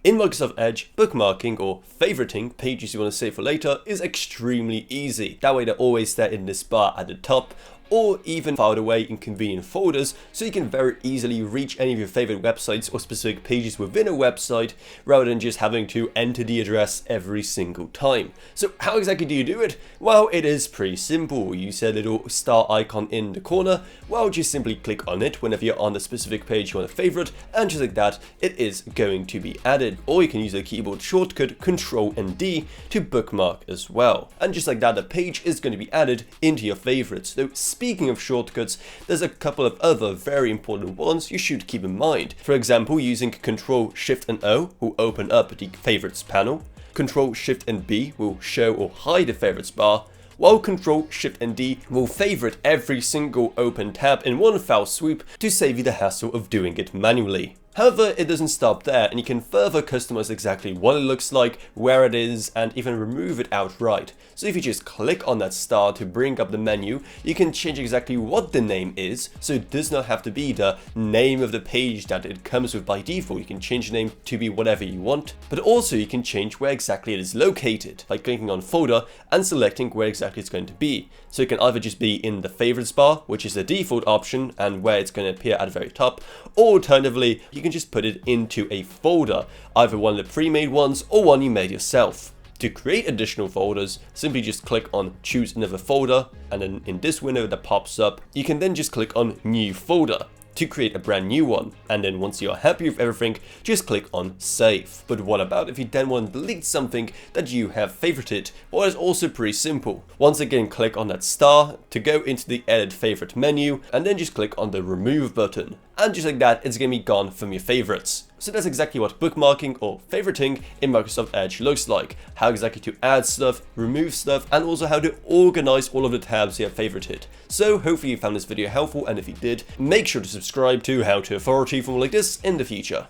In Microsoft Edge, bookmarking or favoriting pages you want to save for later is extremely easy. That way they're always there in this bar at the top, or even filed away in convenient folders, so you can very easily reach any of your favorite websites or specific pages within a website rather than just having to enter the address every single time. So how exactly do you do it? Well, it is pretty simple. You see a little star icon in the corner. Well, just simply click on it whenever you're on the specific page you want to favorite, and just like that, it is going to be added. Or you can use the keyboard shortcut Ctrl D to bookmark as well. And just like that, the page is going to be added into your favorites. So speaking of shortcuts, there's a couple of other very important ones you should keep in mind. For example, using Ctrl Shift and O will open up the favorites panel. Ctrl Shift and B will show or hide the favorites bar, while Ctrl Shift and D will favorite every single open tab in one foul swoop to save you the hassle of doing it manually. However, it doesn't stop there, and you can further customize exactly what it looks like, where it is, and even remove it outright. So if you just click on that star to bring up the menu, you can change exactly what the name is, so it does not have to be the name of the page that it comes with by default. You can change the name to be whatever you want, but also you can change where exactly it is located by clicking on folder and selecting where exactly it's going to be. So it can either just be in the favorites bar, which is the default option and where it's going to appear at the very top, or alternatively, you can just put it into a folder, either one of the pre-made ones or one you made yourself. To create additional folders, simply just click on choose another folder, and then in this window that pops up, you can then just click on new folder to create a brand new one, and then once you are happy with everything, just click on save. But what about if you then want to delete something that you have favorited? Well, it's also pretty simple. Once again, click on that star to go into the edit favorite menu, and then just click on the remove button, and just like that, it's going to be gone from your favorites. So that's exactly what bookmarking or favoriting in Microsoft Edge looks like. How exactly to add stuff, remove stuff, and also how to organize all of the tabs you have favorited. So hopefully you found this video helpful, and if you did, make sure to subscribe to How to Authority for more like this in the future.